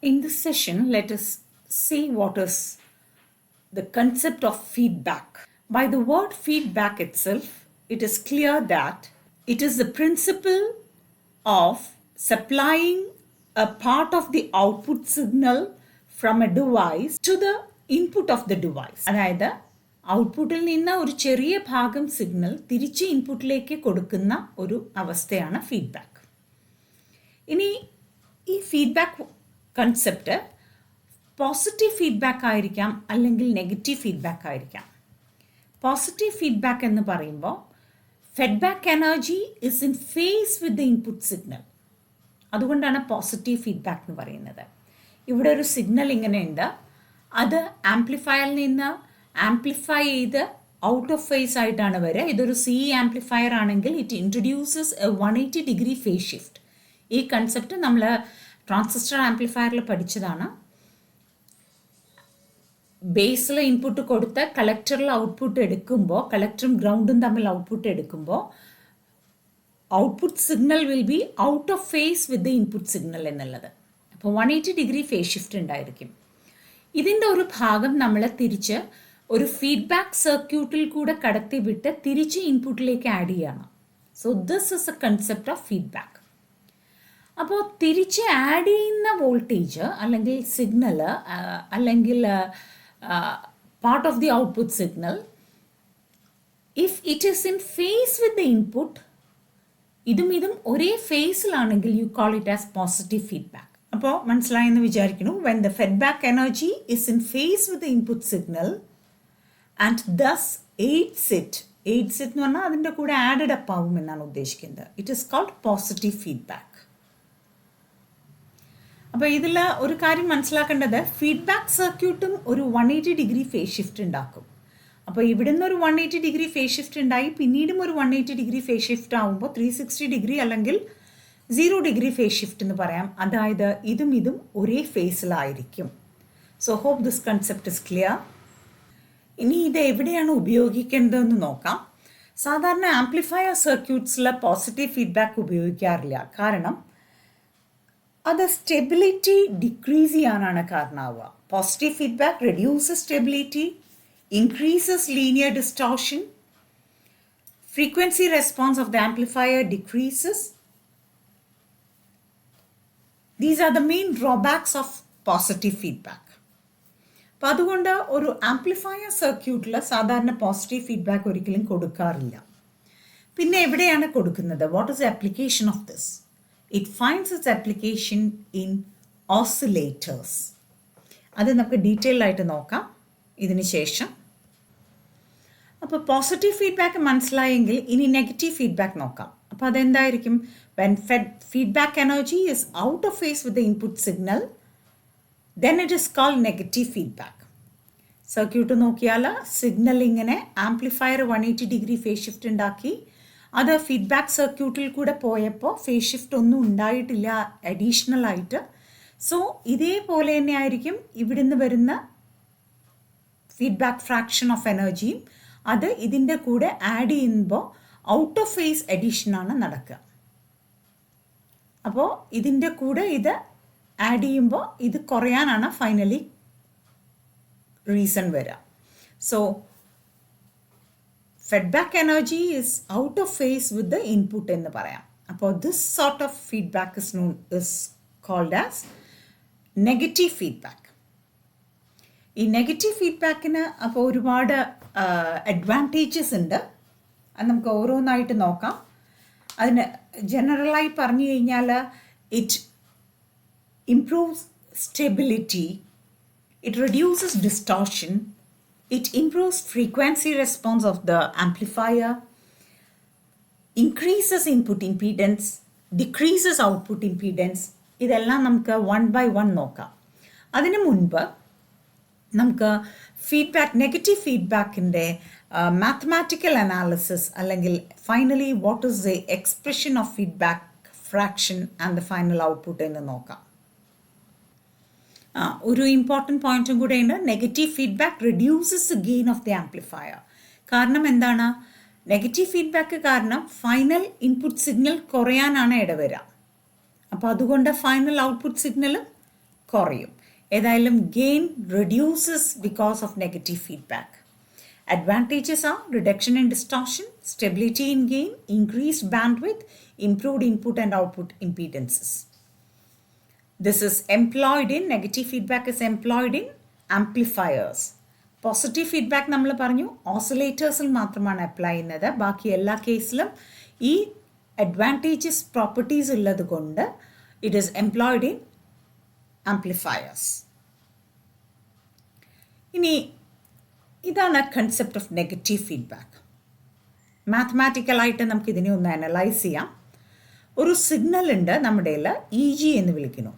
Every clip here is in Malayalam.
In this session, let us see what is the concept of feedback. By the word feedback itself, it is clear that it is the principle of supplying a part of the output signal from a device to the input of the device. അതായത് ഔട്ട്പുട്ടിൽ നിന്ന് ഒരു ചെറിയ ഭാഗം സിഗ്നൽ തിരിച്ച് ഇൻപുട്ടിലേക്ക് കൊടുക്കുന്ന ഒരു അവസ്ഥയാണ് ഫീഡ്ബാക്ക്. ഇനി ഈ ഫീഡ്ബാക്ക് കൺസെപ്റ്റ് പോസിറ്റീവ് ഫീഡ്ബാക്ക് ആയിരിക്കാം അല്ലെങ്കിൽ നെഗറ്റീവ് ഫീഡ്ബാക്ക് ആയിരിക്കാം. പോസിറ്റീവ് ഫീഡ്ബാക്ക് എന്ന് പറയുമ്പോൾ feedback energy is in phase with the input signal. അതുകൊണ്ടാണ് പോസിറ്റീവ് ഫീഡ്ബാക്ക് എന്ന് പറയുന്നത്. ഇവിടെ ഒരു സിഗ്നൽ ഇങ്ങനെയുണ്ട്, അത് ആംപ്ലിഫയറിൽ നിന്ന് ആംപ്ലിഫൈ ചെയ്ത് ഔട്ട് ഓഫ് ഫേസ് ആയിട്ടാണ് വരിക. ഇതൊരു സി ആംപ്ലിഫയർ ആണെങ്കിൽ it introduces A 180 degree phase shift. ഈ കൺസെപ്റ്റ് നമ്മൾ ട്രാൻസിസ്റ്റർ ആംപ്ലിഫയറിൽ പഠിച്ചതാണ്. ബേസിൽ ഇൻപുട്ട് കൊടുത്ത് കളക്ടറിൽ ഔട്ട്പുട്ട് എടുക്കുമ്പോൾ, കളക്ടറും ഗ്രൗണ്ടും തമ്മിൽ ഔട്ട്പുട്ട് എടുക്കുമ്പോൾ output signal will be out of phase with the input signal എന്നുള്ളത്. അപ്പോൾ 180 ഡിഗ്രി ഫേസ് ഷിഫ്റ്റ് ഉണ്ടായിരിക്കും. ഇതിൻ്റെ ഒരു ഭാഗം നമ്മൾ തിരിച്ച് ഒരു ഫീഡ്ബാക്ക് സർക്യൂട്ടിൽ കൂടെ കടത്തി വിട്ട് തിരിച്ച് ഇൻപുട്ടിലേക്ക് ആഡ് ചെയ്യണം. So this is a concept of feedback. അപ്പോൾ തിരിച്ച് ആഡ് ചെയ്യുന്ന വോൾട്ടേജ് അല്ലെങ്കിൽ സിഗ്നൽ അല്ലെങ്കിൽ part of the output signal, if it is in phase with the input, ഇതും ഒരേ ഫേസിലാണെങ്കിൽ you call it as positive feedback. അപ്പോൾ മനസ്സിലായെന്ന് വിചാരിക്കുന്നു. When the feedback energy is in phase with the input signal and thus aids it എന്ന് പറഞ്ഞാൽ അതിൻ്റെ കൂടെ ആഡഡ് അപ്പ് ആവും എന്നാണ് ഉദ്ദേശിക്കുന്നത്. It is called positive feedback. അപ്പോൾ ഇതിൽ ഒരു കാര്യം മനസ്സിലാക്കേണ്ടത്, ഫീഡ്ബാക്ക് സർക്യൂട്ടും ഒരു 180 ഡിഗ്രി ഫേസ് ഷിഫ്റ്റ് ഉണ്ടാക്കും. അപ്പോൾ ഇവിടുന്ന് ഒരു 180 ഡിഗ്രി ഫേസ് ഷിഫ്റ്റ് ഉണ്ടായി, പിന്നീടും ഒരു 180 ഡിഗ്രി ഫേസ് ഷിഫ്റ്റ് ആകുമ്പോൾ 360 ഡിഗ്രി അല്ലെങ്കിൽ 0 ഡിഗ്രി ഫേസ് ഷിഫ്റ്റ് എന്ന് പറയാം. അതായത് ഇതും ഒരേ ഫേസിലായിരിക്കും. So hope this concept is clear. ഇനി ഇത് എവിടെയാണ് ഉപയോഗിക്കേണ്ടതെന്ന് നോക്കാം. സാധാരണ ആംപ്ലിഫയർ സർക്യൂട്ട്സിൽ പോസിറ്റീവ് ഫീഡ്ബാക്ക് ഉപയോഗിക്കാറില്ല. കാരണം അത് സ്റ്റെബിലിറ്റി ഡിക്രീസ് ചെയ്യാനാണ് കാരണമാവുക. Positive feedback reduces stability, increases linear distortion, frequency response of the amplifier decreases. These are the main drawbacks of positive feedback. അപ്പോൾ അതുകൊണ്ട് ഒരു ആംപ്ലിഫയർ സർക്യൂട്ടിൽ സാധാരണ പോസിറ്റീവ് ഫീഡ്ബാക്ക് ഒരിക്കലും കൊടുക്കാറില്ല. പിന്നെ എവിടെയാണ് കൊടുക്കുന്നത്? What is the application of this? It finds its application in oscillators. അത് നമുക്ക് ഡീറ്റെയിൽ ആയിട്ട് നോക്കാം ഇതിന് ശേഷം. അപ്പോൾ പോസിറ്റീവ് ഫീഡ്ബാക്ക് മനസ്സിലായെങ്കിൽ ഇനി നെഗറ്റീവ് ഫീഡ്ബാക്ക് നോക്കാം. അപ്പോൾ അതെന്തായിരിക്കും? When feedback energy is out of phase with the input signal, then it is called negative feedback. Circuit നോക്കിയാൽ സിഗ്നൽ ഇങ്ങനെ ആംപ്ലിഫയർ 180 ഡിഗ്രി ഫേസ് ഷിഫ്റ്റ് ഉണ്ടാക്കി, അത് ഫീഡ്ബാക്ക് സർക്യൂട്ടിൽ കൂടെ പോയപ്പോൾ ഫേസ് ഷിഫ്റ്റ് ഒന്നും ഉണ്ടായിട്ടില്ല അഡീഷണൽ ആയിട്ട്. സോ ഇതേപോലെ തന്നെ ആയിരിക്കും ഇവിടുന്ന് വരുന്ന ഫീഡ്ബാക്ക് ഫ്രാക്ഷൻ ഓഫ് എനർജിയും. അത് ഇതിൻ്റെ കൂടെ ആഡ് ചെയ്യുമ്പോൾ ഔട്ട് ഓഫ് ഫേസ് എഡിഷനാണ് നടക്കുക. അപ്പോൾ ഇതിൻ്റെ കൂടെ ഇത് ആഡ് ചെയ്യുമ്പോൾ ഇത് കുറയാനാണ് ഫൈനലി റീസൺ വരിക. So feedback energy is out of phase with the input എന്ന് പറയാം. അപ്പോൾ this sort of feedback is called as negative feedback. ഈ നെഗറ്റീവ് ഫീഡ്ബാക്കിന് അപ്പോൾ ഒരുപാട് അഡ്വാൻറ്റേജസ് ഉണ്ട്. അത് നമുക്ക് ഓരോന്നായിട്ട് നോക്കാം. അതിന് ജനറലായി പറഞ്ഞു കഴിഞ്ഞാൽ it improves stability, it reduces distortion, it improves frequency response of the amplifier, increases input impedance, decreases output impedance. ഇതെല്ലാം നമുക്ക് 1 by 1 നോക്കാം. അതിനു മുൻപ് നമുക്ക് നെഗറ്റീവ് ഫീഡ്ബാക്കിൻ്റെ മാത്തമാറ്റിക്കൽ അനാലിസിസ് അല്ലെങ്കിൽ finally what is the expression of feedback fraction and the final output എന്ന് നോക്കാം. ഒരു ഇമ്പോർട്ടൻറ്റ് പോയിന്റും കൂടെ ഉണ്ട്. Negative feedback reduces the gain of the amplifier. കാരണം എന്താണ്? നെഗറ്റീവ് ഫീഡ്ബാക്ക് കാരണം ഫൈനൽ ഇൻപുട്ട് സിഗ്നൽ കുറയാനാണ് ഇടവരിക. അപ്പോൾ അതുകൊണ്ട് ഫൈനൽ ഔട്ട്പുട്ട് സിഗ്നലും കുറയും. ഏതായാലും gain reduces because of negative feedback. Advantages are reduction in distortion, stability in gain, increased bandwidth, improved input and output impedances. This is employed in, negative feedback is employed in amplifiers. Positive feedback നമ്മൾ പറഞ്ഞു ഓസിലേറ്റേഴ്സിൽ മാത്രമാണ് അപ്ലൈ ചെയ്യുന്നത്. ബാക്കി എല്ലാ കേസിലും ഈ അഡ്വാൻറ്റേജസ് പ്രോപ്പർട്ടീസ് ഉള്ളത് കൊണ്ട് it is employed in amplifiers. ഇനി ഇതാണ് കൺസെപ്റ്റ് ഓഫ് നെഗറ്റീവ് ഫീഡ്ബാക്ക്. മാത്തമാറ്റിക്കലായിട്ട് നമുക്ക് ഇതിനെ ഒന്ന് അനലൈസ് ചെയ്യാം. ഒരു സിഗ്നൽ ഉണ്ട് നമ്മുടെ EG എന്ന് വിളിക്കുന്നു.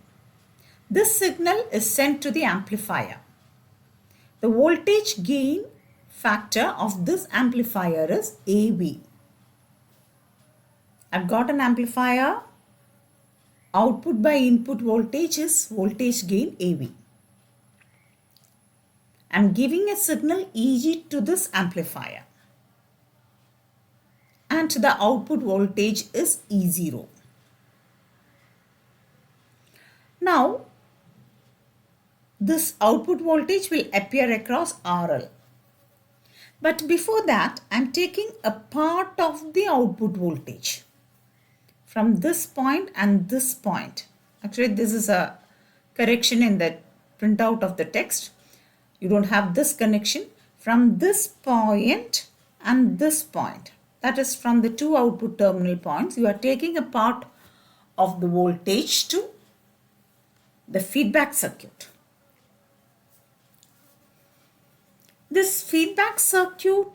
This signal is send to the amplifier. The voltage gain factor of this amplifier is AV. I've got an amplifier. Output by input voltage is voltage gain AV. I'm giving a signal EG to this amplifier. And the output voltage is E0. Now, this output voltage will appear across RL. But before that, I'm taking a part of the output voltage from this point and this point. Actually, this is a correction in the printout of the text. You don't have this connection. From this point and this point, that is from the two output terminal points, you are taking a part of the voltage to the feedback circuit. This feedback circuit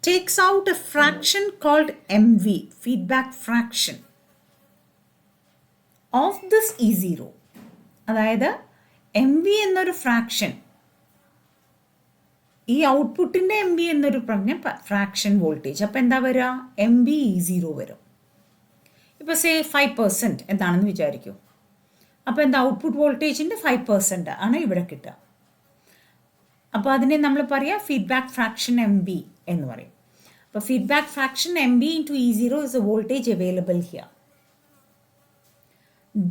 takes out a fraction called MV, feedback fraction, of this E0. അതായത് MV എന്നൊരു ഫ്രാക്ഷൻ, ഈ ഔട്ട്പുട്ടിൻ്റെ MV എന്നൊരു പറഞ്ഞ ഫ്രാക്ഷൻ വോൾട്ടേജ്. അപ്പോൾ എന്താ വരിക? MV E0 വരും. ഇപ്പോൾ സേ 5% എന്താണെന്ന് വിചാരിക്കൂ. അപ്പോൾ എന്താ ഔട്ട്പുട്ട് വോൾട്ടേജിൻ്റെ 5% ആണ് ഇവിടെ കിട്ടുക. അപ്പോൾ അതിനെ നമ്മൾ പറയുക ഫീഡ്ബാക്ക് ഫ്രാക്ഷൻ MV എന്ന് പറയും. അപ്പോൾ feedback fraction MV into E0 is the voltage available here.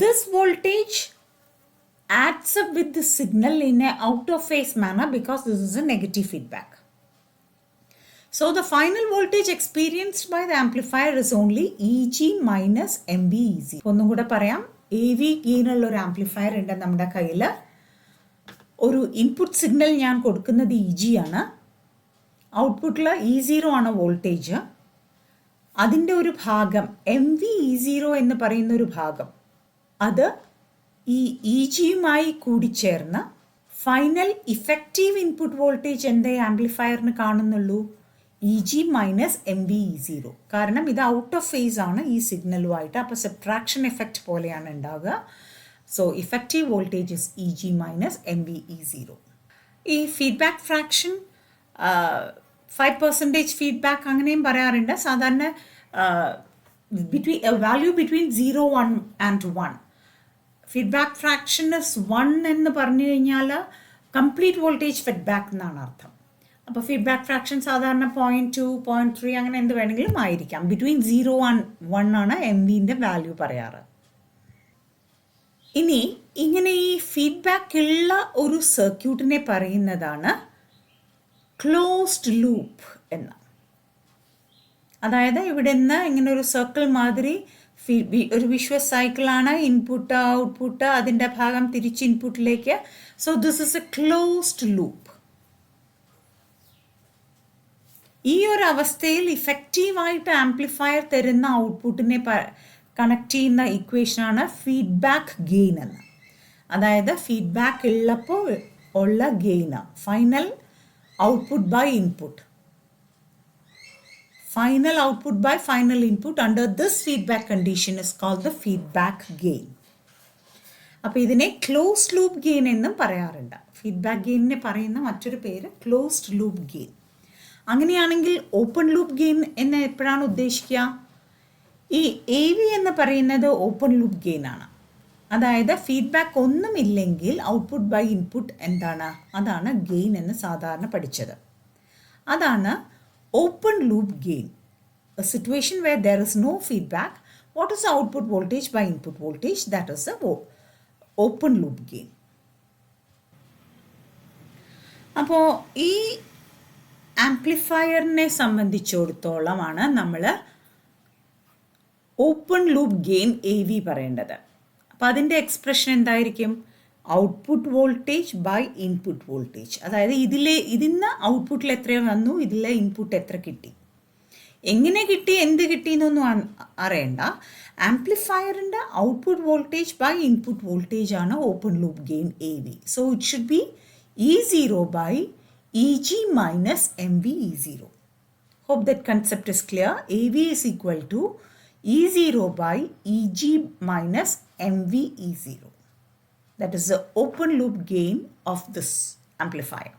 This voltage adds up with the signal in a out of phase manner because this is a negative feedback. So the final voltage experienced by the amplifier is only EG minus MV E0. ഒന്നും കൂടെ പറയാം. AV ഗെയിനുള്ള ഒരു ആംപ്ലിഫയർ ഉണ്ട് നമ്മുടെ കയ്യിൽ. ഒരു ഇൻപുട്ട് സിഗ്നൽ ഞാൻ കൊടുക്കുന്നത് EG ആണ്. ഔട്ട്പുട്ടിൽ E0 ആണ് വോൾട്ടേജ്. അതിൻ്റെ ഒരു ഭാഗം MV E0 എന്ന് പറയുന്ന ഒരു ഭാഗം, അത് ഈ EGയുമായി കൂടിച്ചേർന്ന് ഫൈനൽ ഇഫക്റ്റീവ് ഇൻപുട്ട് വോൾട്ടേജ് എൻ്റെ ആംപ്ലിഫയറിന് കാണുന്നുള്ളൂ EG മൈനസ് MV E0. കാരണം ഇത് ഔട്ട് ഓഫ് ഫേസ് ആണ് ഈ സിഗ്നലുമായിട്ട്. അപ്പോൾ സബ്ട്രാക്ഷൻ എഫക്റ്റ് പോലെയാണ് ഉണ്ടാവുക. So effective voltage is EG minus MV E0. ഈ ഫീഡ്ബാക്ക് ഫ്രാക്ഷൻ 5% ഫീഡ്ബാക്ക് അങ്ങനെയും പറയാറുണ്ട്. സാധാരണ value between 0 and 1. Feedback fraction is 1 എന്ന് പറഞ്ഞു കഴിഞ്ഞാൽ കംപ്ലീറ്റ് വോൾട്ടേജ് ഫീഡ്ബാക്ക് എന്നാണ് അർത്ഥം. അപ്പോൾ ഫീഡ്ബാക്ക് ഫ്രാക്ഷൻ സാധാരണ 0.2, 0.3 അങ്ങനെ എന്ത് വേണമെങ്കിലും ആയിരിക്കാം. ബിറ്റ്വീൻ 0 and 1 ആണ് MVൻ്റെ വാല്യൂ പറയാറ്. ഇനി ഇങ്ങനെ ഈ ഫീഡ്ബാക്ക് ഉള്ള ഒരു സർക്യൂട്ടിനെ പറയുന്നതാണ് ക്ലോസ്ഡ് ലൂപ്പ് എന്ന്. അതായത് ഇവിടെ നിന്ന് ഇങ്ങനെ ഒരു സർക്കിൾ മാതിരി ഒരു വിഷ്വസ് സൈക്കിളാണ്. ഇൻപുട്ട് ഔട്ട്പുട്ട്, അതിൻ്റെ ഭാഗം തിരിച്ച് ഇൻപുട്ടിലേക്ക്. So this is A closed loop. ഈ ഒരു അവസ്ഥയിൽ ഇഫക്റ്റീവായിട്ട് ആംപ്ലിഫയർ തരുന്ന ഔട്ട്പുട്ടിനെ കണക്ട് ചെയ്യുന്ന ഇക്വേഷനാണ് ഫീഡ്ബാക്ക് ഗെയിൻ എന്ന്. അതായത് ഫീഡ്ബാക്ക് ഉള്ളപ്പോൾ ഉള്ള ഗെയിന്, final output by input, final output by final input under this feedback condition is called the feedback gain. അപ്പോൾ ഇതിനെ ക്ലോസ്ഡ് ലൂപ്പ് ഗെയിൻ എന്നും പറയാറുണ്ട്. ഫീഡ്ബാക്ക് ഗെയിനിനെ പറയുന്ന മറ്റൊരു പേര് ക്ലോസ്ഡ് ലൂപ്പ് ഗെയിൻ. അങ്ങനെയാണെങ്കിൽ ഓപ്പൺ ലൂപ്പ് ഗെയിൻ എന്ന് എപ്പോഴാണ് ഉദ്ദേശിക്കുക? ഈ AV എന്ന് പറയുന്നത് ഓപ്പൺ ലൂപ്പ് ഗെയിൻ ആണ്. അതായത് ഫീഡ്ബാക്ക് ഒന്നുമില്ലെങ്കിൽ ഔട്ട്പുട്ട് ബൈ ഇൻപുട്ട് എന്താണ്? അതാണ് ഗെയിൻ എന്ന് സാധാരണ പഠിച്ചത്. അതാണ് open loop gain, a situation where there is no feedback. What is the output voltage by input voltage? That is the open loop gain. അപ്പോൾ ഈ ആംപ്ലിഫയറിനെ സംബന്ധിച്ചിടത്തോളമാണ് നമ്മൾ open loop gain A V പറയേണ്ടത്. അപ്പോൾ അതിൻ്റെ എക്സ്പ്രഷൻ എന്തായിരിക്കും? Output voltage by input voltage. അതായത് ഇതിന്ന് ഔട്ട്പുട്ടിൽ എത്ര വന്നു, ഇതിലെ ഇൻപുട്ട് എത്ര കിട്ടി, എങ്ങനെ കിട്ടി, എന്ത് കിട്ടി എന്നൊന്നും അറിയണ്ട. ആംപ്ലിഫയറിൻ്റെ output voltage by input voltage ആണ് open loop gain A V. So it should be E0 by EG minus MV E0. Hope that concept is clear. AV is equal to E0 by EG minus MV E0. That is the open loop gain of this amplifier.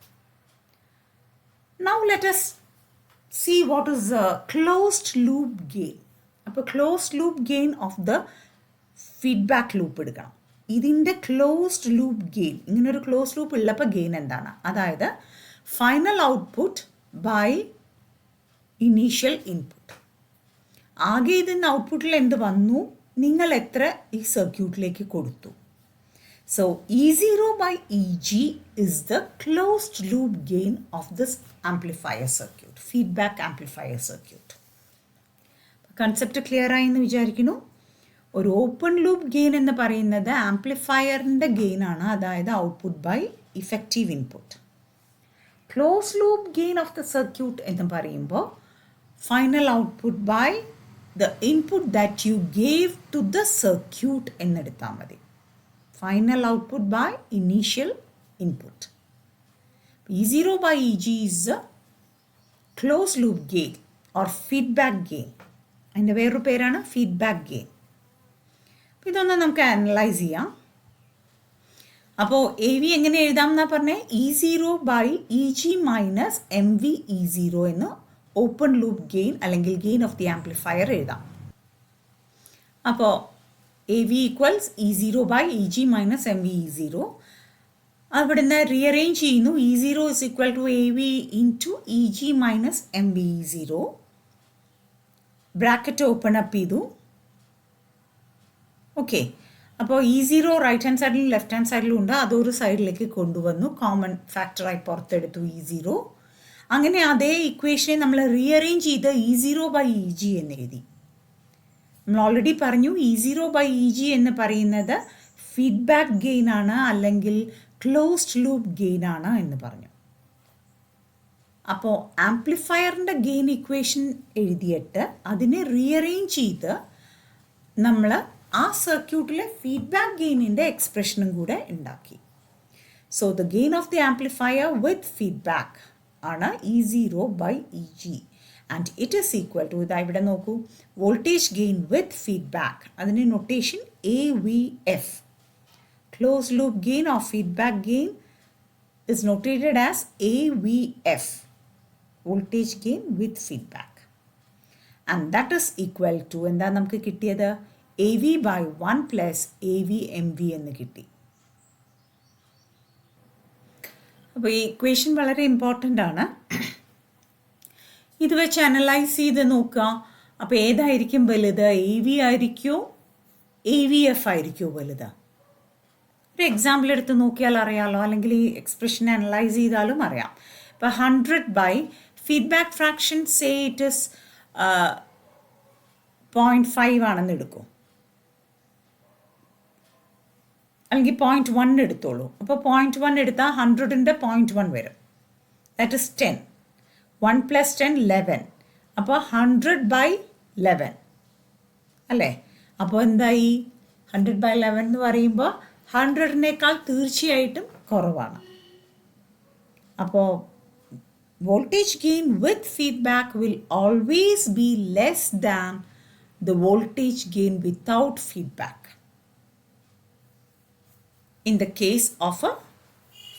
Now let us see what is the closed loop gain. അപ്പോൾ closed loop gain of the feedback loop എടുക്കണം. ഇതിൻ്റെ ക്ലോസ്ഡ് ലൂപ്പ് ഗെയിൻ, ഇങ്ങനൊരു ക്ലോസ്ഡ് ലൂപ്പ് ഉള്ളപ്പോൾ ഗെയിൻ എന്താണ്? അതായത് final output by initial input. ആകെ ഇതിന് ഔട്ട്പുട്ടിൽ എന്ത് വന്നു, നിങ്ങൾ എത്ര ഈ സർക്യൂട്ടിലേക്ക് കൊടുത്തു. So E0 by EG is the closed loop gain of this amplifier circuit, feedback amplifier circuit. Concept clear ആയി എന്ന് വിചാരിക്കുന്നു. ഒരു ഓപ്പൺ ലൂപ്പ് ഗെയിൻ എന്ന് പറയുന്നത് ആംപ്ലിഫയറിൻ്റെ ഗെയിനാണ്, അതായത് output by effective input. Close loop gain of the circuit എന്ന് പറയുമ്പോൾ final output by the input that you gave to the circuit എന്നെടുത്താൽ മതി. Final output by initial input. E0 by EG is the closed loop gain or feedback gain. അതിൻ്റെ വേറൊരു പേരാണ് ഫീഡ്ബാക്ക് ഗെയിൻ. ഇതൊന്ന് നമുക്ക് അനലൈസ് ചെയ്യാം. അപ്പോൾ എ വി എങ്ങനെ എഴുതാം എന്നാ പറഞ്ഞേ? E0 by EG minus MV E0 എന്ന് ഓപ്പൺ ലൂപ്പ് ഗെയിൻ അല്ലെങ്കിൽ ഗെയിൻ ഓഫ് ദി ആംപ്ലിഫയർ എഴുതാം. അപ്പോൾ A V equals E0 by EG minus MV E0. അവിടെ നിന്ന് റീഅറേഞ്ച് ചെയ്യുന്നു. E0 is equal to AV into EG minus MV E0. Bracket open up ചെയ്തു. ഓക്കെ, അപ്പോൾ E0 റൈറ്റ് ഹാൻഡ് സൈഡിലും ലെഫ്റ്റ് ഹാൻഡ് സൈഡിലും ഉണ്ട്. അതൊരു സൈഡിലേക്ക് കൊണ്ടുവന്നു, കോമൺ ഫാക്ടറായി പുറത്തെടുത്തു E0. അങ്ങനെ അതേ ഇക്വേഷനെ നമ്മൾ റീഅറേഞ്ച് ചെയ്ത് E0 by EG എന്ന് എഴുതി. നമ്മൾ ഓൾറെഡി പറഞ്ഞു E0 by EG എന്ന് പറയുന്നത് ഫീഡ്ബാക്ക് ഗെയിൻ ആണ് അല്ലെങ്കിൽ ക്ലോസ്ഡ് ലൂപ്പ് ഗെയിൻ ആണ് എന്ന് പറഞ്ഞു. അപ്പോൾ ആംപ്ലിഫയറിൻ്റെ ഗെയിൻ ഇക്വേഷൻ എഴുതിയിട്ട് അതിനെ റീഅറേഞ്ച് ചെയ്ത് നമ്മൾ ആ സർക്യൂട്ടിലെ ഫീഡ്ബാക്ക് ഗെയിനിൻ്റെ എക്സ്പ്രഷനും കൂടെ ഉണ്ടാക്കി. So the gain of the amplifier with feedback ആണ് E0 by EG and it is equal to, ഇതാ ഇവിടെ നോക്കൂ, വോൾട്ടേജ് ഗെയിൻ വിത്ത് ഫീഡ്ബാക്ക്, അതിൻ്റെ notation AVF. Closed loop gain or feedback gain is notated as AVF, voltage gain with feedback, and that is equal to എന്താ നമുക്ക് കിട്ടിയത്? AV by 1 plus AVMV എന്ന് കിട്ടി. അപ്പോൾ ഈ ഇക്വേഷൻ വളരെ ഇമ്പോർട്ടൻ്റ് ആണ്. ഇത് വെച്ച് അനലൈസ് ചെയ്ത് നോക്കുക. അപ്പോൾ ഏതായിരിക്കും വലുത്? AV ആയിരിക്കുമോ AVF ആയിരിക്കുമോ വലുത്? ഒരു എക്സാമ്പിൾ എടുത്ത് നോക്കിയാൽ അറിയാമല്ലോ, അല്ലെങ്കിൽ ഈ എക്സ്പ്രഷൻ അനലൈസ് ചെയ്താലും അറിയാം. ഇപ്പോൾ 100 by feedback fraction say it is 0.5 ആണെന്ന് എടുക്കും, അല്ലെങ്കിൽ 0.1 എടുത്തോളൂ. അപ്പോൾ 0.1 എടുത്താൽ 100ൻ്റെ 0.1 വരും, ദാറ്റ് ഇസ് 10. 1 + 10 11. അപ്പോൾ 100 by 11 അല്ലേ? അപ്പോൾ എന്തായി? 100 by 11 എന്ന് പറയുമ്പോൾ 100നേക്കാൾ തീർച്ചയായിട്ടും കുറവാണ്. അപ്പോൾ voltage gain with feedback will always be less than the voltage gain without feedback in the case of a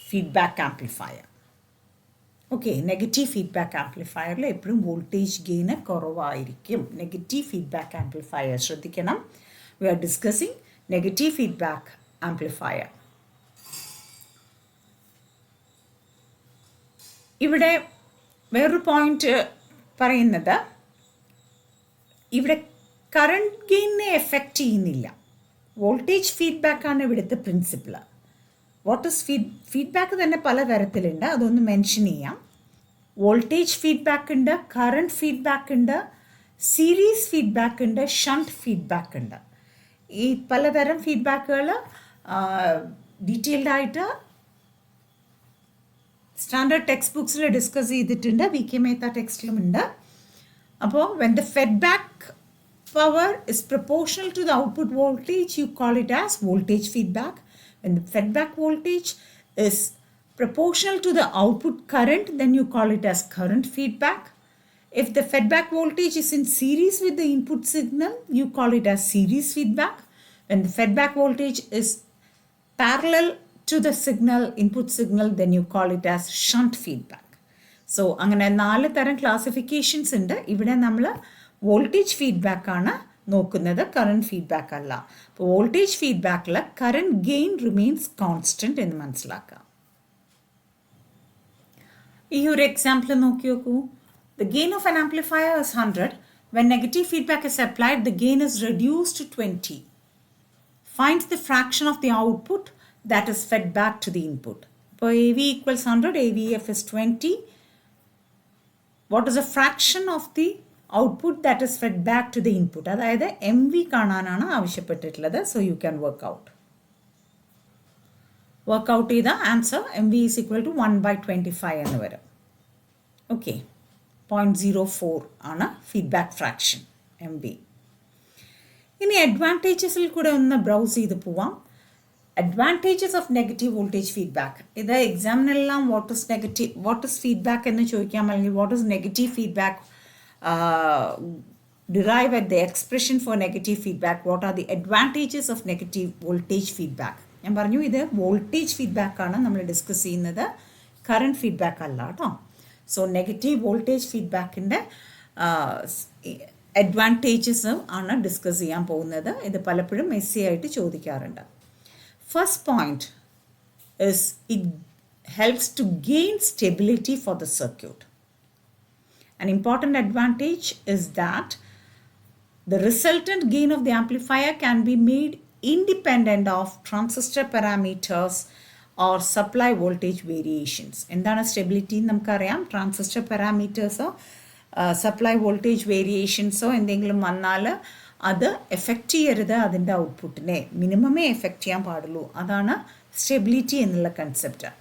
feedback amplifier. Okay, negative feedback ആംപ്ലിഫയറിൽ എപ്പോഴും വോൾട്ടേജ് ഗെയിന് കുറവായിരിക്കും. നെഗറ്റീവ് ഫീഡ്ബാക്ക് ആംപ്ലിഫയർ ശ്രദ്ധിക്കണം. We are discussing negative feedback amplifier. ഇവിടെ വേറൊരു പോയിന്റ് പറയുന്നത്, ഇവിടെ കറണ്ട് ഗെയിനിനെ എഫക്റ്റ് ചെയ്യുന്നില്ല. വോൾട്ടേജ് ഫീഡ്ബാക്കാണ് ഇവിടുത്തെ പ്രിൻസിപ്പിൾ. വാട്ട് ഇസ് ഫീഡ്ബാക്ക് തന്നെ പല തരത്തിലുണ്ട്, അതൊന്ന് മെൻഷൻ ചെയ്യാം. വോൾട്ടേജ് ഫീഡ്ബാക്ക് ഉണ്ട്, കറണ്ട് ഫീഡ്ബാക്ക് ഉണ്ട്, സീരീസ് ഫീഡ്ബാക്ക് ഉണ്ട്, ഷണ്ട് ഫീഡ്ബാക്ക് ഉണ്ട്. ഈ പലതരം ഫീഡ്ബാക്കുകൾ ഡീറ്റെയിൽഡ് ആയിട്ട് സ്റ്റാൻഡേർഡ് ടെക്സ്റ്റ് ബുക്സിൽ ഡിസ്കസ് ചെയ്തിട്ടുണ്ട്, വി കെ മേത്ത ടെക്സ്റ്റിലും ഉണ്ട്. അപ്പോൾ when the feedback power is proportional to the output voltage, you call it as voltage feedback. When the feedback voltage is proportional to the output current, then you call it as current feedback. If the feedback voltage is in series with the input signal, you call it as series feedback. When the feedback voltage is parallel to the signal, input signal, then you call it as shunt feedback. So അങ്ങനെ 4 തരം ക്ലാസിഫിക്കേഷൻസ് ഉണ്ട്. ഇവിടെ നമ്മൾ വോൾട്ടേജ് ഫീഡ്ബാക്കാണ് നോക്കുന്നത്, കറണ്ട് ഫീഡ്ബാക്ക് അല്ല. അപ്പോൾ വോൾട്ടേജ് ഫീഡ്ബാക്കിൽ കറണ്ട് ഗെയിൻ റിമെയിൻസ് കോൺസ്റ്റൻറ്റ് എന്ന് മനസ്സിലാക്കാം. ഈ ഒരു എക്സാമ്പിൾ നോക്കി നോക്കൂ. The gain of an amplifier is 100. When negative feedback is applied, the gain is reduced to 20. Find the fraction of the output that is fed back to the input. അപ്പോൾ AV equals 100, AVF is 20. What is the fraction of the output that is fed back to the input? അതായത് MV കാണാനാണ് ആവശ്യപ്പെട്ടിട്ടുള്ളത്. So you can work out ചെയ്ത answer MV is equal to 1/25 എന്ന് വരും. ഓക്കെ, 0.04 ആണ് ഫീഡ്ബാക്ക് ഫ്രാക്ഷൻ MV. ഇനി അഡ്വാൻറ്റേജസിൽ കൂടെ ഒന്ന് ബ്രൗസ് ചെയ്ത് പോവാം. Advantages of negative voltage feedback. ഇത് എക്സാമിനെല്ലാം വാട്ട് ഇസ് ഫീഡ്ബാക്ക് എന്ന് ചോദിക്കാം, അല്ലെങ്കിൽ what is negative feedback, derive at the expression for negative feedback. What are the advantages of negative voltage feedback? ഞാൻ പറഞ്ഞു ഇത് വോൾട്ടേജ് ഫീഡ്ബാക്കാണ് നമ്മൾ ഡിസ്കസ് ചെയ്യുന്നത്, കറണ്ട് ഫീഡ്ബാക്ക് അല്ല കേട്ടോ. സോ നെഗറ്റീവ് വോൾട്ടേജ് ഫീഡ്ബാക്കിൻ്റെ അഡ്വാൻറ്റേജസും ആണ് ഡിസ്കസ് ചെയ്യാൻ പോകുന്നത്. ഇത് പലപ്പോഴും മെസ്സി ആയിട്ട് ചോദിക്കാറുണ്ട്. First point is it helps to gain stability for the circuit. An important advantage is that the resultant gain of the amplifier can be made independent of transistor parameters or supply voltage variations. എന്താണ് സ്റ്റെബിലിറ്റി നമുക്കറിയാം. ട്രാൻസിസ്റ്റർ പാരാമീറ്റേഴ്സോ സപ്ലൈ വോൾട്ടേജ് വേരിയേഷൻസോ എന്തെങ്കിലും വന്നാൽ അത് എഫക്റ്റ് ചെയ്യരുത് അതിൻ്റെ ഔട്ട്പുട്ടിനെ, മിനിമമേ എഫക്റ്റ് ചെയ്യാൻ പാടുള്ളൂ. അതാണ് സ്റ്റെബിലിറ്റി എന്നുള്ള കൺസെപ്റ്റ്.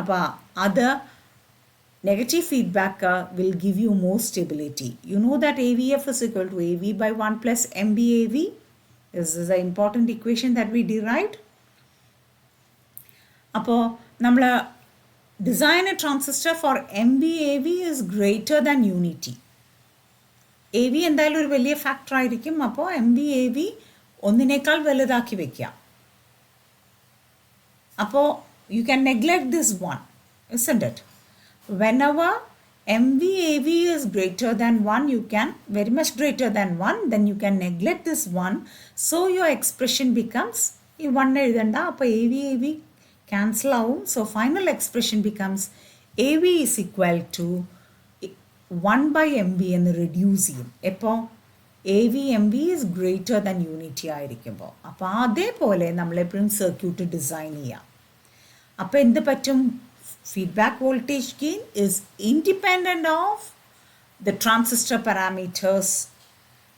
അപ്പോൾ അത് negative feedback will give you more stability. You know that AVF is equal to AV by 1 plus MVAV. This is an important equation that we derived. അപ്പോൾ നമ്മൾ design a transistor for MVAV is greater than unity. AV എന്തായാലും ഒരു വലിയ ഫാക്ടർ ആയിരിക്കും. അപ്പോൾ MVAV ഒന്നിനേക്കാൾ വലുതാക്കി വയ്ക്കുക. അപ്പോൾ you can neglect this one, isn't it? Whenever MVAV is greater than 1, you can, very much greater than 1, then you can neglect this 1. So your expression becomes, ഈ 1 എഴുതണ്ട, അപ്പോൾ AVAV cancel ആവും. So final expression becomes AV is equal to 1/MV എന്ന് reduce ചെയ്യും. എപ്പോൾ AV/MV is greater than unity ആയിരിക്കുമ്പോൾ. അപ്പോൾ അതേപോലെ നമ്മളെപ്പോഴും സർക്യൂട്ട് ഡിസൈൻ ചെയ്യാം. അപ്പോൾ എന്ത് പറ്റും? Feedback voltage gain is independent of the transistor parameters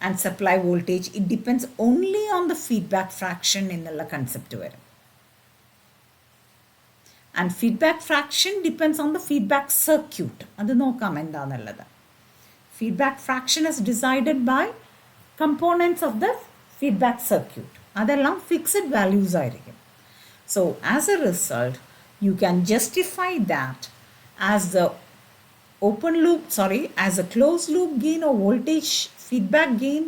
and supply voltage. It depends only on the feedback fraction എന്നുള്ള കൺസെപ്റ്റ് വരും. And feedback fraction depends on the feedback circuit. അത് നോക്കാം എന്താണെന്നുള്ളത്. Feedback fraction is decided by components of the feedback circuit. അതെല്ലാം fixed values ആയിരിക്കും. So as a result, you can justify that as the as a closed loop gain or voltage feedback gain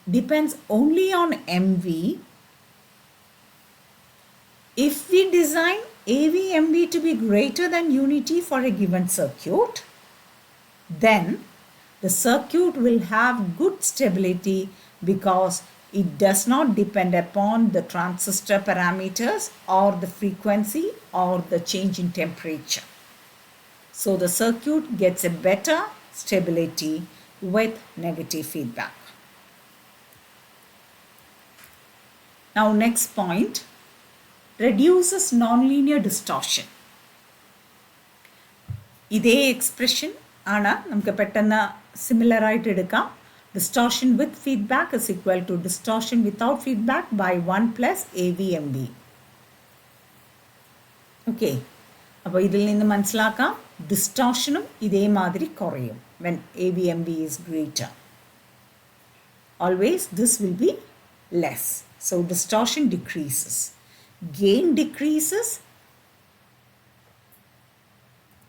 depends only on MV. If we design AV/MV to be greater than unity for a given circuit, then the circuit will have good stability because it does not depend upon the transistor parameters or the frequency or the change in temperature. So the circuit gets a better stability with negative feedback. Now next point, reduces nonlinear distortion. ഇതേ എക്സ്പ്രഷൻ ആണ് നമുക്ക് പെട്ടെന്ന് സിമിലർ ആയിട്ട് എടുക്കാം. Distortion with feedback is equal to distortion without feedback by 1 plus AVMB. Okay, അപ്പോൾ ഇതിൽ നിന്ന് മനസ്സിലാക്കാം ഡിസ്റ്റോർഷനും ഇതേമാതിരി കുറയും when AVMB is greater. Always this will be less. So distortion decreases. Gain decreases.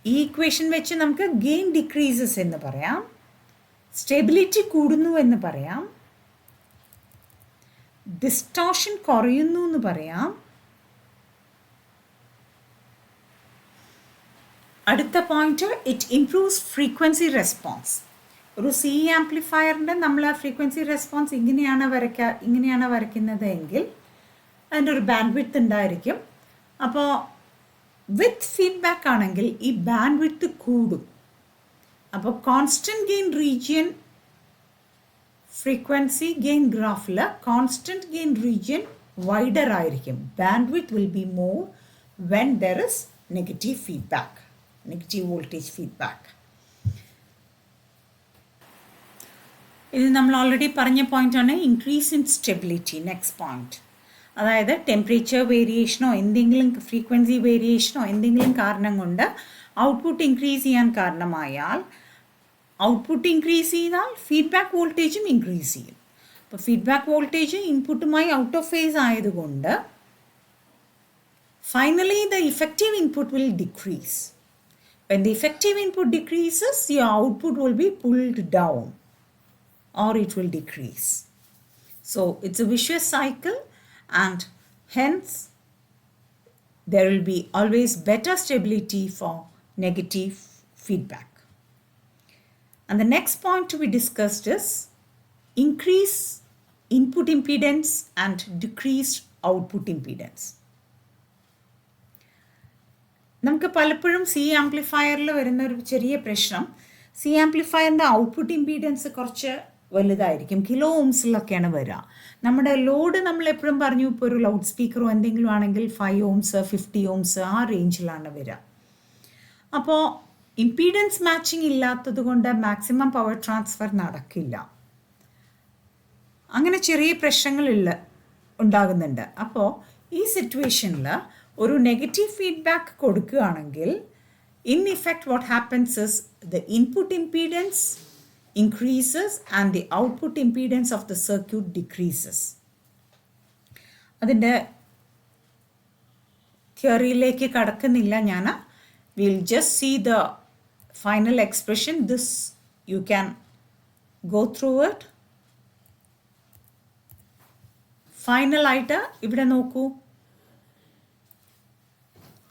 ഈ ഇക്വേഷൻ വെച്ച് നമുക്ക് ഗെയിൻ ഡിക്രീസസ് എന്ന് പറയാം, സ്റ്റെബിലിറ്റി കൂടുന്നു എന്ന് പറയാം, ഡിസ്റ്റോർഷൻ കുറയുന്നു എന്ന് പറയാം. അടുത്ത point, it improves frequency response. ഒരു CE ആംപ്ലിഫയറിൻ്റെ നമ്മൾ ഫ്രീക്വൻസി റെസ്പോൺസ് ഇങ്ങനെയാണ് വരയ്ക്കുന്നത് എങ്കിൽ അതിൻ്റെ ഒരു ബാൻഡ് വിഡ്ത്ത് ഉണ്ടായിരിക്കും. അപ്പോൾ വിത്ത് ഫീഡ്ബാക്ക് ആണെങ്കിൽ ഈ ബാൻഡ് വിഡ്ത്ത് കൂടും. അപ്പോൾ constant gain region frequency gain ഗ്രാഫിൽ കോൺസ്റ്റൻറ്റ് ഗെയിൻ റീജിയൻ വൈഡർ ആയിരിക്കും. Bandwidth will be more when there is negative feedback, negative voltage feedback. ഇത് നമ്മൾ ഓൾറെഡി പറഞ്ഞ പോയിൻ്റാണ് increase in stability. Next point, അതായത് ടെമ്പറേച്ചർ വേരിയേഷനോ എന്തെങ്കിലും ഫ്രീക്വൻസി വേരിയേഷനോ എന്തെങ്കിലും കാരണം കൊണ്ട് ഔട്ട്പുട്ട് ഇൻക്രീസ് ചെയ്യാൻ കാരണമായാൽ, ഔട്ട്പുട്ട് ഇൻക്രീസ് ചെയ്താൽ ഫീഡ്ബാക്ക് വോൾട്ടേജും ഇൻക്രീസ് ചെയ്യും. അപ്പോൾ ഫീഡ്ബാക്ക് വോൾട്ടേജ് ഇൻപുട്ടുമായി ഔട്ട് ഓഫ് ഫേസ് ആയതുകൊണ്ട് finally the effective input will decrease. When the effective input decreases, your output will be pulled down or it will decrease. So it's a vicious cycle, and hence there will be always better stability for negative feedback. And the next point to be discussed is increase input impedance and decreased output impedance. നമുക്ക് പലപ്പോഴും CE ആംപ്ലിഫയറിൽ വരുന്ന ഒരു ചെറിയ പ്രശ്നം, CE ആംപ്ലിഫയറിൻ്റെ ഔട്ട്പുട്ട് ഇമ്പീഡൻസ് കുറച്ച് വലുതായിരിക്കും, കിലോ ഓംസിലൊക്കെയാണ് വരിക. നമ്മുടെ ലോഡ് നമ്മൾ എപ്പോഴും പറഞ്ഞു, ഇപ്പോൾ ഒരു ലൗഡ് സ്പീക്കറോ എന്തെങ്കിലും ആണെങ്കിൽ 5 ohms 50 ohms ആ റേഞ്ചിലാണ് വരിക. അപ്പോൾ ഇമ്പീഡൻസ് മാച്ചിങ് ഇല്ലാത്തത് കൊണ്ട് മാക്സിമം പവർ ട്രാൻസ്ഫർ നടക്കില്ല. അങ്ങനെ ചെറിയ പ്രശ്നങ്ങൾ ഉണ്ടാകുന്നുണ്ട്. അപ്പോൾ ഈ സിറ്റുവേഷനിൽ ഒരു നെഗറ്റീവ് ഫീഡ്ബാക്ക് കൊടുക്കുകയാണെങ്കിൽ in effect what happens is the input impedance increases and the output impedance of the circuit decreases. അതിൻ്റെ തിയറിയിലേക്ക് കടക്കുന്നില്ല ഞാൻ. we'll just see the final expression. This you can go through it. Final ആയിട്ട് ഇവിടെ നോക്കൂ,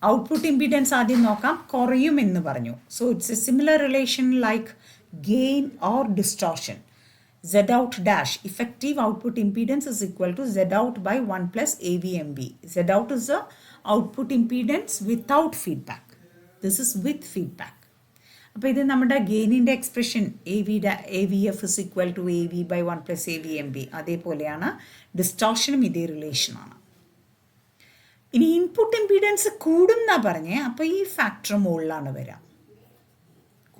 ഔട്ട്പുട്ട് ഇംപീഡൻസ് ആദ്യം നോക്കാം, കുറയുമെന്ന് പറഞ്ഞു. So it's A similar relation like gain or distortion. Z out dash effective output impedance is equal to Z out by 1 plus AVMB. Z out is the output impedance without feedback. This is with feedback. അപ്പോൾ ഇത് നമ്മുടെ ഗെയിനിൻ്റെ expression AVF is equal to AV by 1 plus AVMB. അതേപോലെയാണ് ഡിസ്റ്റോർഷനും ഇതേ റിലേഷനാണ്. ഇനി ഇൻപുട്ട് ഇംപീഡൻസ് കൂടും എന്നാ പറഞ്ഞേ, അപ്പോൾ ഈ ഫാക്ടർ മുകളിലാണ് വരാം.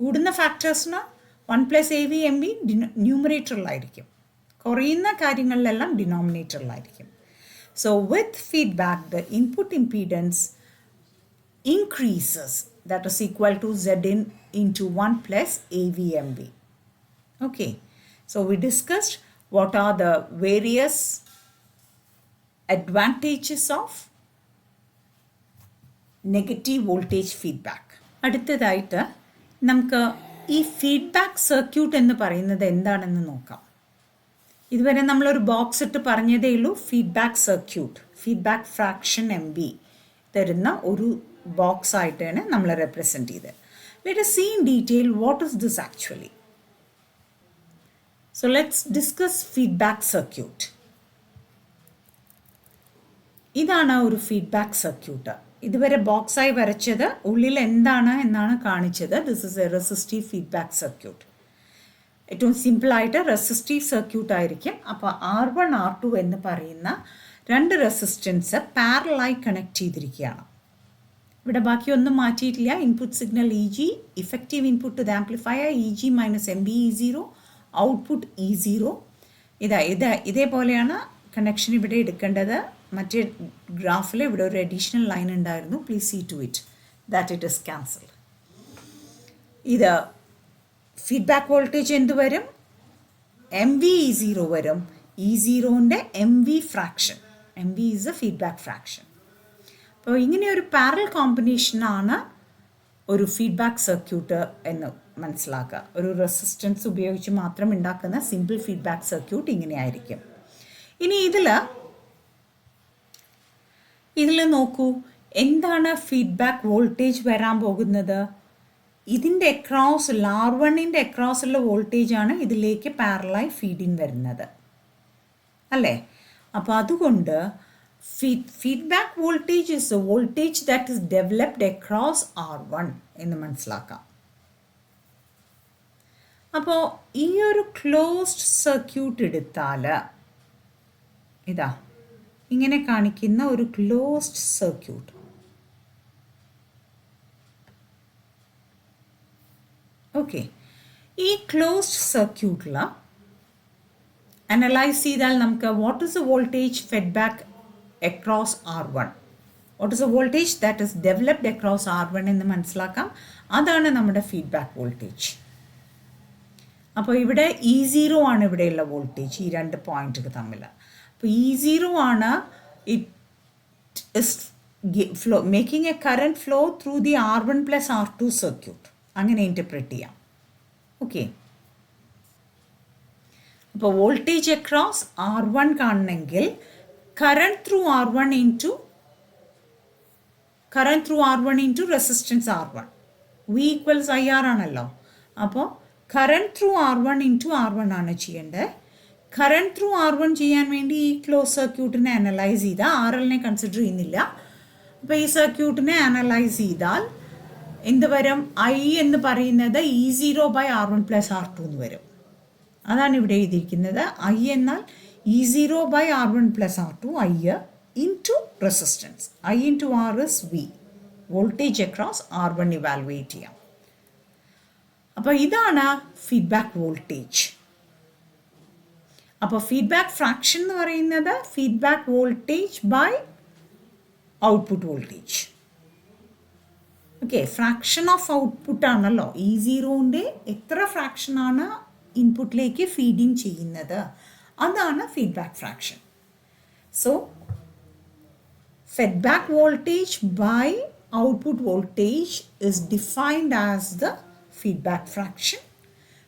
കൂടുന്ന ഫാക്ടേഴ്സിന് 1 plus AVMB ന്യൂമറേറ്ററിലായിരിക്കും, കുറയുന്ന കാര്യങ്ങളിലെല്ലാം ഡിനോമിനേറ്ററിലായിരിക്കും. So with feedback the input impedance increases, that is equal to Zin into 1 plus AVMB. Okay, so we discussed what are the various advantages of negative voltage feedback. അടുത്തതായിട്ട് നമുക്ക് ഈ ഫീഡ്ബാക്ക് സർക്യൂട്ട് എന്ന് പറയുന്നത് എന്താണെന്ന് നോക്കാം. ഇതുവരെ നമ്മളൊരു ബോക്സ് ഇട്ട് പറഞ്ഞതേ ഉള്ളൂ. Feedback circuit, feedback fraction MB തരുന്ന ഒരു ബോക്സ് ആയിട്ടാണ് നമ്മൾ റെപ്രസെൻറ്റ് ചെയ്തത്. Let us see in detail what is this actually. So let's discuss feedback circuit. ഇതാണ് ഒരു ഫീഡ്ബാക്ക് സർക്യൂട്ട്. ഇതുവരെ ബോക്സായി വരച്ചത് ഉള്ളിൽ എന്താണ് എന്നാണ് കാണിച്ചത്. This is A resistive feedback circuit. ഏറ്റവും സിമ്പിളായിട്ട് റെസിസ്റ്റീവ് സർക്യൂട്ട് ആയിരിക്കും. അപ്പോൾ R1 R2 എന്ന് പറയുന്ന രണ്ട് റെസിസ്റ്റൻസ് പാരലായി കണക്ട് ചെയ്തിരിക്കുകയാണ്. ഇവിടെ ബാക്കിയൊന്നും മാറ്റിയിട്ടില്ല. Input signal E G, effective input to the amplifier E G minus M B E zero, output E zero. ഇതേപോലെയാണ് കണക്ഷൻ ഇവിടെ എടുക്കേണ്ടത്. മറ്റേ ഗ്രാഫിൽ ഇവിടെ ഒരു അഡീഷണൽ ലൈൻ ഉണ്ടായിരുന്നു. Please see to it that it is cancelled. ഇത് ഫീഡ്ബാക്ക് വോൾട്ടേജ് എന്ത് വരും? എം വി ഇ സീറോ വരും. ഇ സീറോൻ്റെ M V fraction. M V is a feedback fraction. അപ്പോൾ ഇങ്ങനെ ഒരു പാരലൽ കോമ്പിനേഷനാണ് ഒരു ഫീഡ്ബാക്ക് സർക്യൂട്ട് എന്ന് മനസ്സിലാക്കുക. ഒരു റെസിസ്റ്റൻസ് ഉപയോഗിച്ച് മാത്രം ഉണ്ടാക്കുന്ന സിമ്പിൾ ഫീഡ്ബാക്ക് സർക്യൂട്ട് ഇങ്ങനെയായിരിക്കും. ഇനി ഇതിൽ നോക്കൂ, എന്താണ് ഫീഡ്ബാക്ക് വോൾട്ടേജ് വരാൻ പോകുന്നത്? ഇതിൻ്റെ അക്രോസ് R1ൻ്റെ അക്രോസുള്ള വോൾട്ടേജാണ് ഇതിലേക്ക് പാരലായി ഫീഡിൻ വരുന്നത് അല്ലേ? അപ്പോൾ അതുകൊണ്ട് feedback voltage is A voltage that is developed across R1 എന്ന് മനസ്സിലാക്കാം. അപ്പോൾ ഈ ഒരു ക്ലോസ്ഡ് സർക്യൂട്ട് എടുത്താൽ ഇതാ ഇങ്ങനെ കാണിക്കുന്ന ഒരു ക്ലോസ്ഡ് സർക്യൂട്ട്. ഓക്കെ, ഈ ക്ലോസ്ഡ് സർക്യൂട്ടിൽ അനലൈസ് ചെയ്താൽ നമുക്ക് what is A voltage fed back across R1, what is A voltage that is developed across R1 എന്ന് മനസ്സിലാക്കാം. അതാണ് നമ്മുടെ ഫീഡ്ബാക്ക് വോൾട്ടേജ്. അപ്പോൾ ഇവിടെ ഇ സീറോ ആണ് ഇവിടെയുള്ള വോൾട്ടേജ്, ഈ രണ്ട് പോയിന്റുകൾ തമ്മിൽ. അപ്പോൾ ഇ സീറോ ആണ് it is making A current flow through the R1 plus R2 circuit. അങ്ങനെ ഇൻറ്റർപ്രറ്റ് ചെയ്യാം. ഓക്കെ, അപ്പോൾ വോൾട്ടേജ് അക്രോസ് R1 കാണണമെങ്കിൽ current through R1 into resistance R1, V equals IR ആണല്ലോ. അപ്പോൾ current through R1 into R1 ആണ് ചെയ്യേണ്ടത്. കറണ്ട് ത്രൂ R1 ചെയ്യാൻ വേണ്ടി ഈ ക്ലോസ് സർക്യൂട്ടിനെ അനലൈസ് ചെയ്താൽ, RLനെ കൺസിഡർ ചെയ്യുന്നില്ല, അപ്പോൾ ഈ സർക്യൂട്ടിനെ അനലൈസ് ചെയ്താൽ എന്ത് വരും? I എന്ന് പറയുന്നത് E zero by R1 plus R2 എന്ന് വരും. അതാണ് ഇവിടെ എഴുതിയിരിക്കുന്നത്. I എന്നാൽ E zero by R1 plus R2, I into resistance. I into R is V. Voltage across R1 evaluate ചെയ്യാം. അപ്പോൾ ഇതാണ് ഫീഡ്ബാക്ക് വോൾട്ടേജ്. അപ്പോൾ ഫീഡ്ബാക്ക് ഫ്രാക്ഷൻ എന്ന് പറയുന്നത് feedback voltage by output voltage. Okay, fraction of output ആണല്ലോ. ഇ സീറോൻ്റെ എത്ര ഫ്രാക്ഷനാണ് ഇൻപുട്ടിലേക്ക് ഫീഡിങ് ചെയ്യുന്നത്, അതാണ് feedback fraction. So feedback voltage by output voltage is defined as the feedback fraction.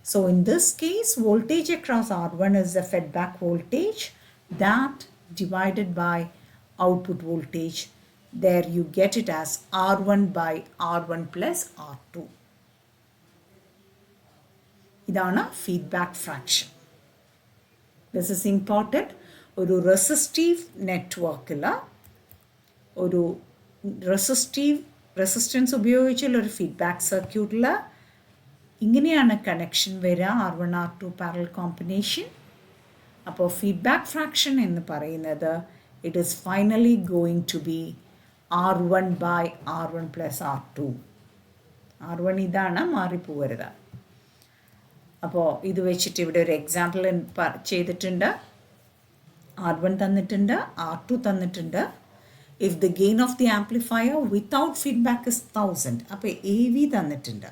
So in this case, voltage across R1 is the feedback voltage that divided by output voltage. There you get it as R1 by R1 plus R2. ഇതാണ് feedback fraction. This is important. ഒരു റെസിസ്റ്റീവ് നെറ്റ്വർക്കിൽ ഒരു റെസിസ്റ്റൻസ് ഉപയോഗിച്ചുള്ള ഒരു ഫീഡ്ബാക്ക് സർക്യൂട്ടിൽ ഇങ്ങനെയാണ് കണക്ഷൻ വരിക, R1 R2 പാരലൽ കോമ്പിനേഷൻ. അപ്പോൾ ഫീഡ്ബാക്ക് ഫ്രാക്ഷൻ എന്ന് പറയുന്നത് it is finally going to be R1 by R1 plus R2. R1 ഇതാണ്, മാറിപ്പോകരുത്. അപ്പോൾ ഇത് വെച്ചിട്ട് ഇവിടെ ഒരു എക്സാമ്പിൾ ചെയ്തിട്ടുണ്ട്. R1 തന്നിട്ടുണ്ട്, R2 തന്നിട്ടുണ്ട്. If the gain of the amplifier without feedback is 1000, അപ്പോൾ AV തന്നിട്ടുണ്ട്.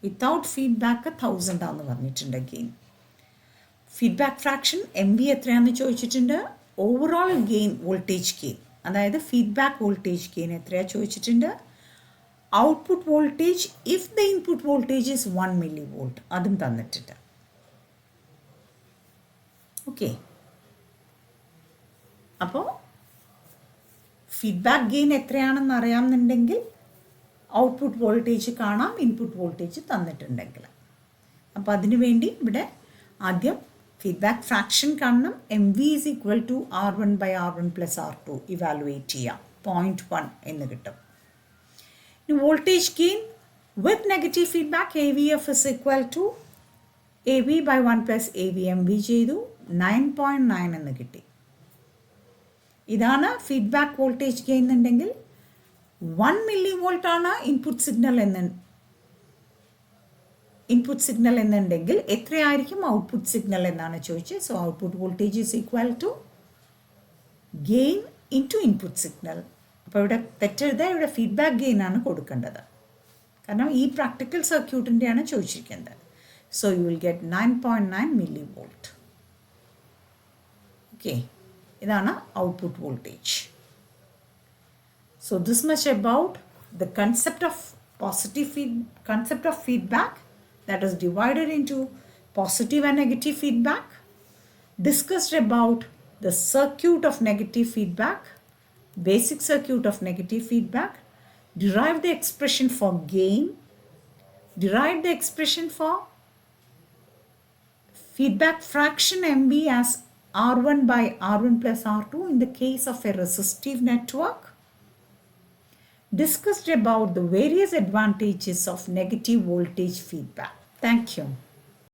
വിത്തൗട്ട് ഫീഡ്ബാക്ക് 1000 ആണെന്ന് പറഞ്ഞിട്ടുണ്ട് gain. Feedback fraction M V എത്രയാണെന്ന് ചോദിച്ചിട്ടുണ്ട്. ഓവറോൾ ഗെയിൻ വോൾട്ടേജ് ഗെയിൻ, അതായത് ഫീഡ്ബാക്ക് വോൾട്ടേജ് ഗെയിൻ എത്രയാണ് ചോദിച്ചിട്ടുണ്ട്. Output voltage if the input voltage is 1 millivolt, അതും തന്നിട്ടുണ്ട്. ഓക്കെ, അപ്പോൾ ഫീഡ്ബാക്ക് ഗെയിൻ എത്രയാണെന്ന് അറിയാമെന്നുണ്ടെങ്കിൽ ഔട്ട്പുട്ട് വോൾട്ടേജ് കാണാം, ഇൻപുട്ട് വോൾട്ടേജ് തന്നിട്ടുണ്ടെങ്കിൽ. അപ്പോൾ അതിനു വേണ്ടി ഇവിടെ ആദ്യം ഫീഡ്ബാക്ക് ഫ്രാക്ഷൻ കാണണം. M V is equal to R1 by R1 plus R2 evaluate ചെയ്യാം. 0.1 എന്ന് കിട്ടും. ഇനി voltage gain with negative feedback AVF is equal to AV by 1 plus AV. M V ചെയ്തു 9.9 എന്ന് കിട്ടി. ഇതാണ് ഫീഡ്ബാക്ക് വോൾട്ടേജ് ഗെയിൻ എന്നുണ്ടെങ്കിൽ 1 മില്ലി വോൾട്ട് ആണ് ഇൻപുട്ട് സിഗ്നൽ എന്നുണ്ടെങ്കിൽ എത്രയായിരിക്കും ഔട്ട്പുട്ട് സിഗ്നൽ എന്നാണ് ചോദിച്ചത്. So output voltage is equal to gain into input signal. അപ്പോൾ ഇവിടെ തെറ്റെഴുതാൻ ഇവിടെ ഫീഡ്ബാക്ക് ഗെയിൻ ആണ് കൊടുക്കേണ്ടത്, കാരണം ഈ പ്രാക്ടിക്കൽ സർക്യൂട്ടിൻ്റെയാണ് ചോദിച്ചിരിക്കുന്നത്. So you will get 9.9 millivolt. Okay, ഇതാണ് output voltage. So this much about the concept of feedback, that is divided into positive and negative feedback. Discussed about the circuit of negative feedback, basic circuit of negative feedback. Derived the expression for gain. Derived the expression for feedback fraction MV as R1 by R1 plus R2 in the case of a resistive network. Discussed about the various advantages of negative voltage feedback. Thank you.